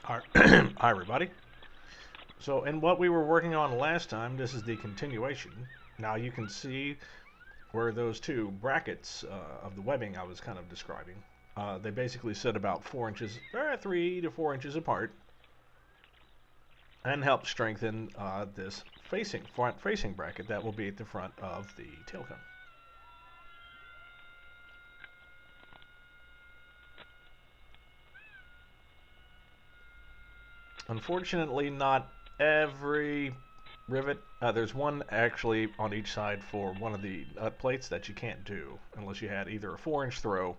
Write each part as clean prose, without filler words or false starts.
Hi, hi everybody. So, in what we were working on last time, this is the continuation. Now you can see where those two brackets of the webbing I was kind of describing. They basically sit about 4 inches, 3 to 4 inches apart, and help strengthen this front facing bracket that will be at the front of the tail cone. Unfortunately, not every rivet. There's one actually on each side for one of the nut plates that you can't do unless you had either a 4-inch throw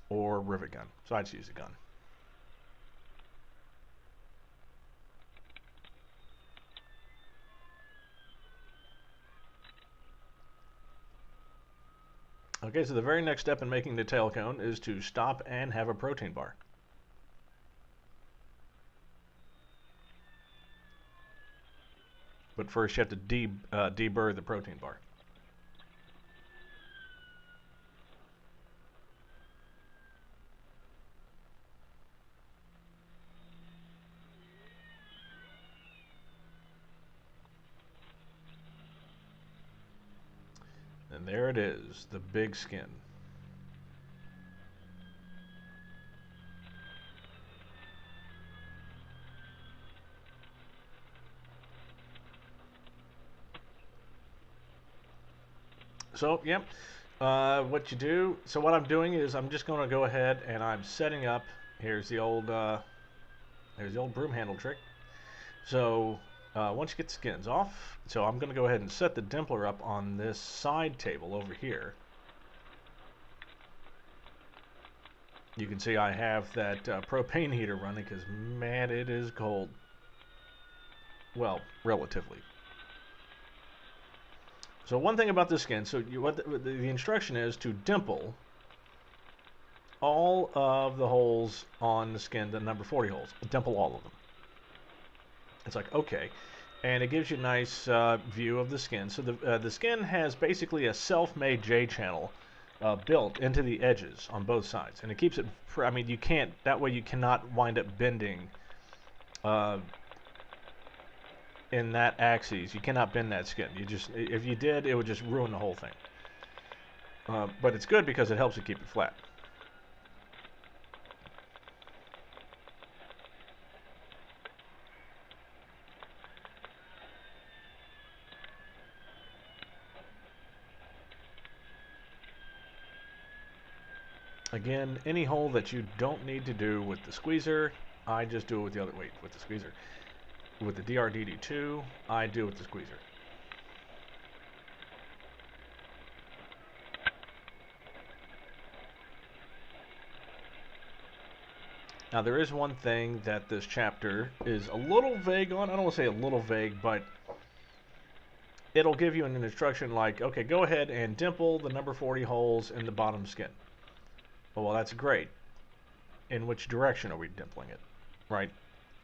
or rivet gun. So I'd use a gun. Okay, so the very next step in making the tail cone is to stop and have a protein bar. But first you have to deburr the protein bar. And there it is, the big skin. So, yep. What you do, so what I'm doing is I'm just going to go ahead and I'm setting up, there's the old broom handle trick. So once you get the skins off, so I'm going to go ahead and set the dimpler up on this side table over here. You can see I have that propane heater running because, man, it is cold. Well, relatively. So one thing about the skin, so what the instruction is to dimple all of the holes on the skin, the number 40 holes. Dimple all of them. It's like, okay. And it gives you a nice view of the skin. So the skin has basically a self-made J-channel built into the edges on both sides. And it keeps it, I mean, you can't, that way you cannot wind up bending in that axis. You cannot bend that skin. You just, if you did, it would just ruin the whole thing. But it's good because it helps you keep it flat. Again, any hole that you don't need to do with the squeezer, I just do it with the other, wait, with the squeezer. With the DRDD2, I do it with the squeezer. Now there is one thing that this chapter is a little vague on. I don't want to say a little vague, but it'll give you an instruction like, okay, go ahead and dimple the number 40 holes in the bottom skin. Well, that's great. In which direction are we dimpling it, right?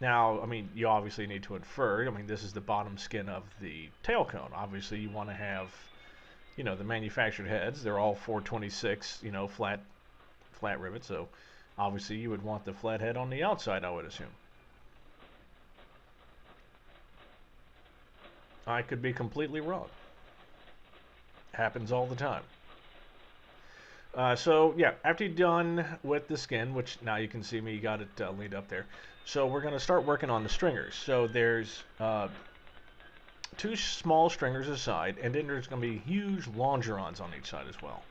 Now, I mean, you obviously need to infer, I mean, this is the bottom skin of the tail cone. Obviously, you want to have, you know, the manufactured heads. They're all 426, you know, flat rivets. So, obviously, you would want the flat head on the outside, I would assume. I could be completely wrong. Happens all the time. So yeah, after you're done with the skin, which now you can see me got it leaned up there. So we're going to start working on the stringers. So there's two small stringers aside, and then there's going to be huge longerons on each side as well.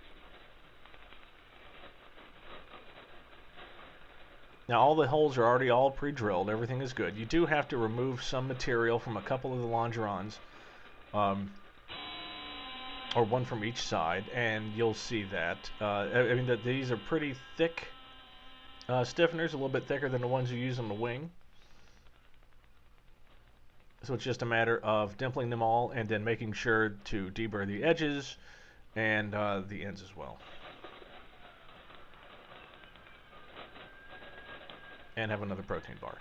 Now all the holes are already all pre-drilled. Everything is good. You do have to remove some material from a couple of the longerons. Or one from each side, and you'll see that. I mean, that these are pretty thick stiffeners, a little bit thicker than the ones you use on the wing. So it's just a matter of dimpling them all and then making sure to deburr the edges and the ends as well. And have another protein bar.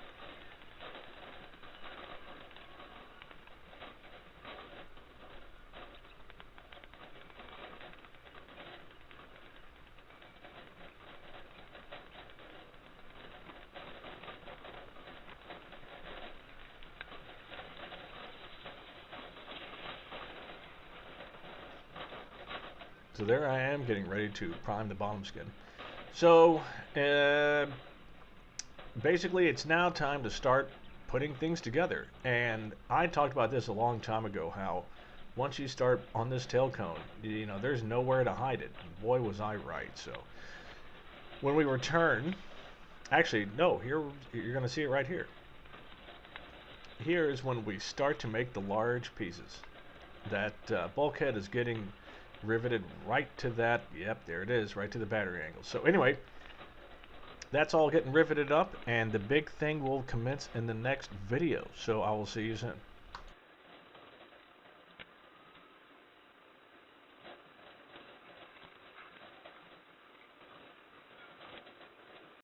So there I am getting ready to prime the bottom skin. So basically it's now time to start putting things together. And I talked about this a long time ago, how once you start on this tail cone, you know, there's nowhere to hide it. And boy, was I right. So when we return, actually, no, here, you're going to see it right here. Here is when we start to make the large pieces. That bulkhead is getting riveted right to that, yep, there it is, right to the battery angle. So anyway, that's all getting riveted up, and the big thing will commence in the next video. So I will see you soon.